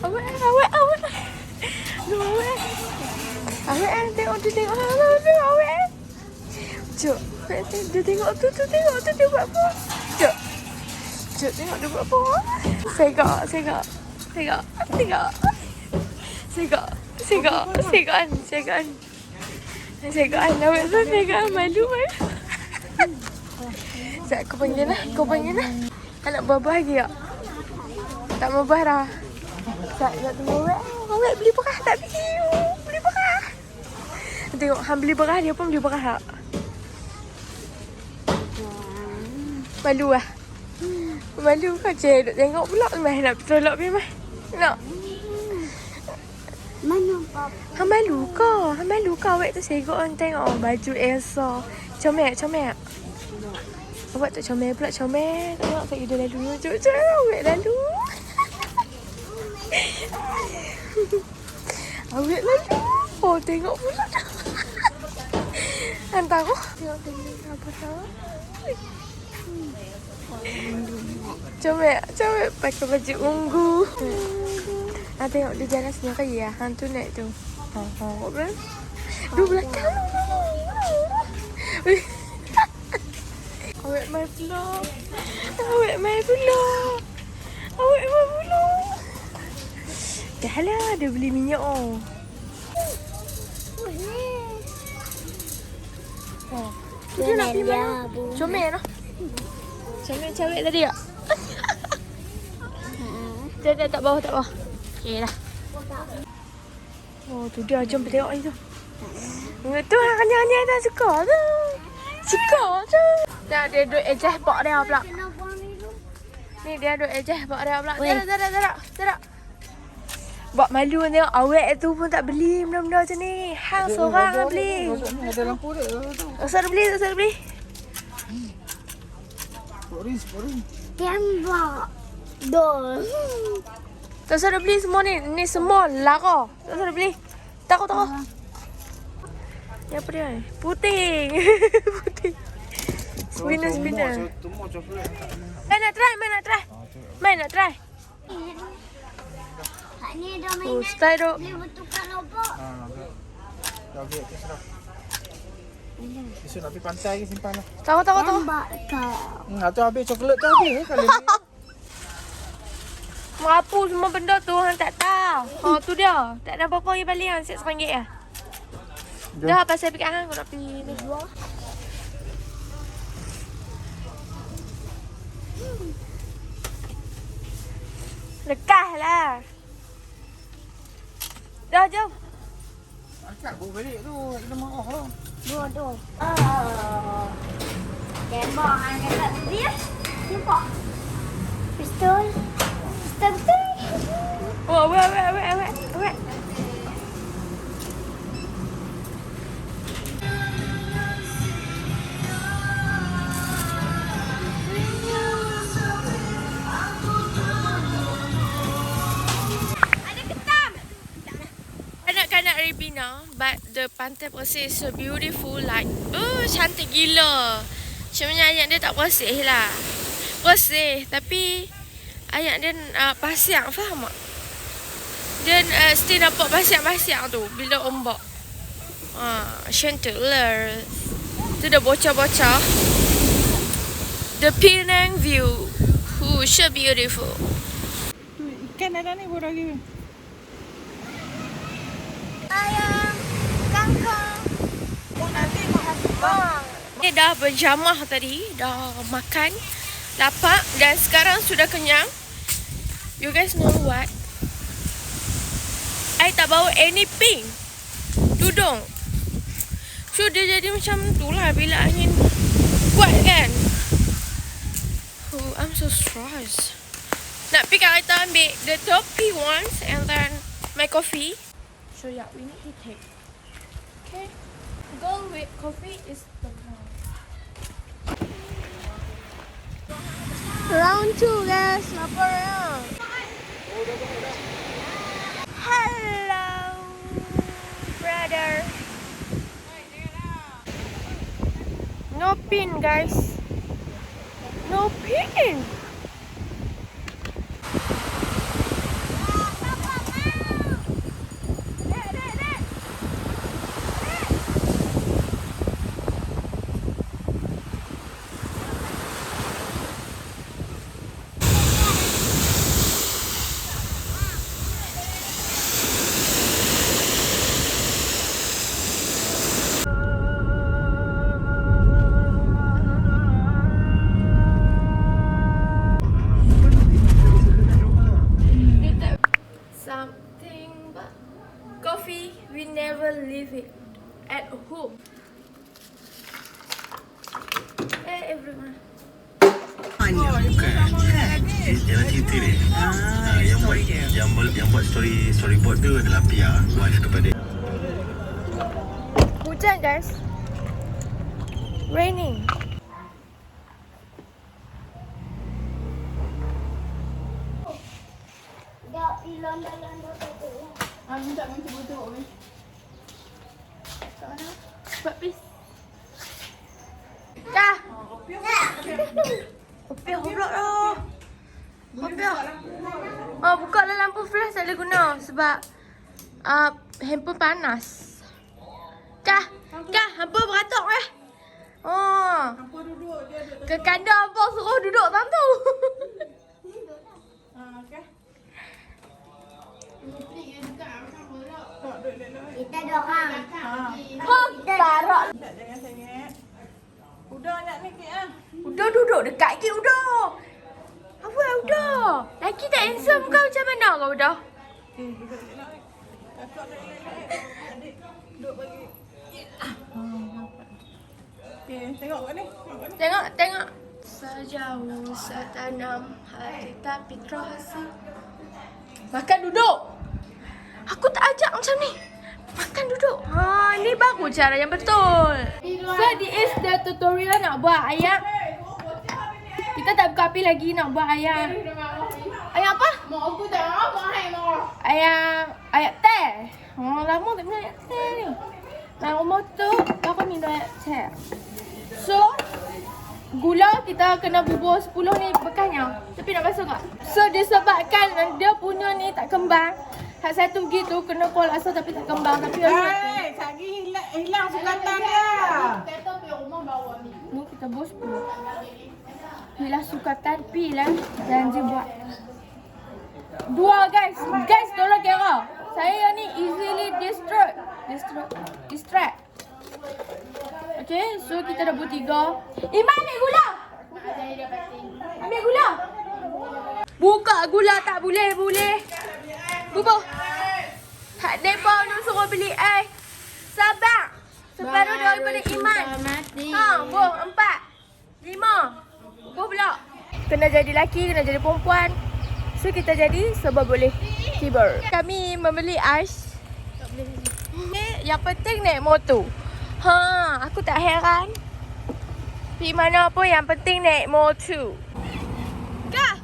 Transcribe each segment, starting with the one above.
Awak. Awak. Awak tengok tu tengok. Awak. Cuk. Dia tengok tu dia buat apa? Cuk. Tengok dia buat apa? Segak. Segaan. Awak tu segaan malu. Sekejap kau panggil lah. Kau nak buah lagi tak? Tak mau buah dah. Sekejap tunggu awak. Awak beli beras tak beli? Beli beras. Tengok Han beli beras, dia pun beli beras tak? Malu lah. Malu kau je duk tengok pula. Mai nak tolak pergi mai. Nak. Mana papa? Han malu kau. Awak tu segok orang tengok baju Elsa. Comel. Awak tak comel pula. Tengok tak dia lalu. Awak lalu. Awak lalu. Oh tengok pula. Hantar aku. Tengok apa tahu. Comel pakai baju ungu. Tengok dia jalan sendiri ya. Hantu naik tu. Kan? Dua belakang. Awak main pula. Dah lah, dia beli minyak oh. Dia nak pergi mana? Comel lah. Comel cewek tadi tak? Tak bawah. Okey dah. Oh tu dia, jom tengok ni tu. Tu hanya dah suka tu. Dah dia duduk adjust bak dia pula. Ni dia duduk adjust bak dia pula. Tak. Bak malu tengok awak tu pun tak beli benda-benda macam ni. Hang seorang nak beli. Ada lampu dia tu. Tak usah beli. Boring. Tembak. Dol. Tak usah beli semua ni. Ni semua lara. Tak usah beli. Takut. Ni apa dia? Puting. Spinner. Semua coklat. Main nak try. Hak ni dah Oh, mainan. style tu. Dia bertukar lobak. Okey, terserah. Esok nak pergi pantai ke simpan lah. Tahu. Tembak kau. Tu habis coklat tu habis kali ni. Merapu semua benda tu hang tak tahu. Tu dia. Tak ada apa-apa lagi balik hang siap RM1 lah. Dah pasal pergi hang aku nak pergi ni jual. Lekah lah. Dah jom. Akak bawa balik tu. Kena marah lah. Dua. Tembak hang dekat dia. Tembak. Pistol. Oh, awak. Kanak-kanak Ribina, but the pantai Persih is so beautiful, like, cantik gila. Cuma ayat dia tak bersih lah. Bersih, tapi ayat dia pasiak, faham tak? Dia still nampak pasiak-pasiak tu bila ombak. Cantik lah. Tu dah bocah-bocah. The Penang view. So beautiful. Ikan ada ni baru lagi. Ayam. Kangkong. Nanti makan. Ni dah berjamah tadi, dah makan, lapar dan sekarang sudah kenyang. You guys know what? I tak bawa anything. Tudung. So dia jadi macam tu lah bila angin kuat kan. Oh, I'm so stressed. Nak pergi kat kereta ambil the topi once and then my coffee. So yeah, we need to take. Okay. Go with coffee is the one. Round 2 guys, lapar ya. Hello, brother. No pin guys. No pin. something but coffee, we never leave it at home. Hey everyone. Jalan cerita dia. Yang buat storyboard tu adalah Pia, wife kepada. Hujan guys. Raining. Dah ilon-ilon tu. Minta minta butuh ni. Kat mana? Cepat please. Dah. Kopiah pula dah. Kopiah. Oh, buka lah lampu flash tak boleh guna sebab handphone panas. Kah, hampa beratok eh. Oh. Hampa duduk dia duduk. Ke kandang hampa suruh duduk tam tu. Okey. Kita dua orang. Oh, tarak. Tak jangan sengit. Udah nak ni kek ah. Udah duduk dekat ke udah. Apa udah? Laki tak handsome kau macam mana kau udah? Duduk elok. Kakak tak elok. Adik duduk bagi. Okey, tengok kat ni. Tengok. Sejauh setanam hati tapi terasa. Makan duduk. Aku tak ajak macam ni. Makan duduk. Ni baru cara yang betul. So this is the tutorial nak buat ayam. Kita tak buka api lagi nak buat ayam. Ayam apa? Ayam teh. Lama tak minum ayam teh ni. Nah, rumah tu baru minum ayam teh. So gula kita kena bubur 10 ni bekasnya. Tapi nak basuh tak? So disebabkan dia punya ni tak kembang. Hak satu gitu kena call asal tapi tak kembang. Tapi yang satu Sagi hilang sukatan dia. ni kita bos dulu. Hilang sukatan pi lah. Janji buat. Dua guys. Guys tolong kira. Saya ni easily distract. Okay, so kita dah buat 3. Iman ambil gula. Ambil gula. Buka gula tak boleh. Bubur. Hak depa nak suruh beli air. Sabar. Separuh daripada Iman. Buh 4 5. Buh pula. Kena jadi lelaki, kena jadi perempuan. So kita jadi sebab boleh keyboard. Kami membeli ais. Yang penting naik motor. Aku tak heran. Pergi mana pun yang penting naik motor. Kah?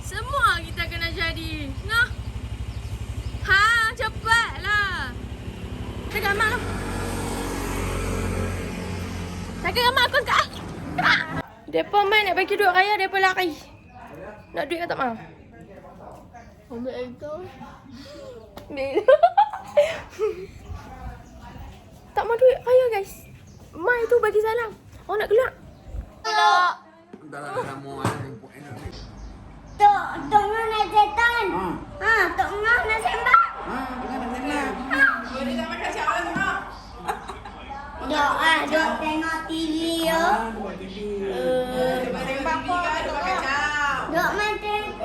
Semua kita kena jadi. Nah. Cepatlah. Cakap mak lah. Cakap mak aku kat. Depa main nak bagi duit raya, depa lari. Nak duit ke tak mau? Ambil itu. Ni. Tak mau duit raya guys. Mai tu bagi salam. Orang nak gelak. Gelak. Tok Ngah nak setan. Tok Ngah nak sembang. Boleh tak makan siapa tengok? Dok tengok TV yo. Tembak apa? Duk makan kacang. Dok main TV.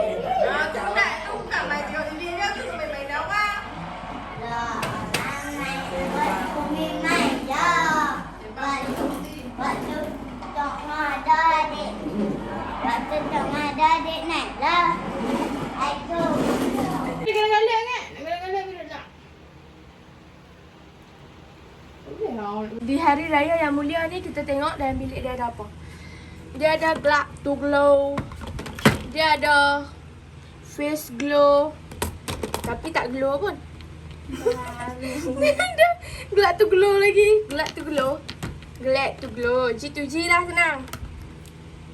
Tu bukan main tengok TV dia, tu main dawang. Dok main buat bumi main je. Waktu Tok Ngah ada adik. Waktu Tok Ngah ada adik naik lah. Aku. Galak-galak kan? Galak-galak bila tak? Di hari raya yang mulia ni kita tengok dalam bilik dia ada apa. Dia ada Glad to Glow. Dia ada face glow. Tapi tak glow pun. Dia ada Glad to Glow lagi. Glad to Glow. Glad to Glow. G2G lah senang.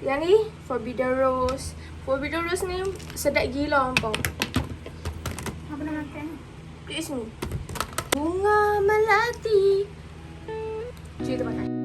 Yang ni Forbidden Rose. Forbidden Rose ni sedap gila ampau. Apa nak makan? It's me. Bunga melati. Cerita makan.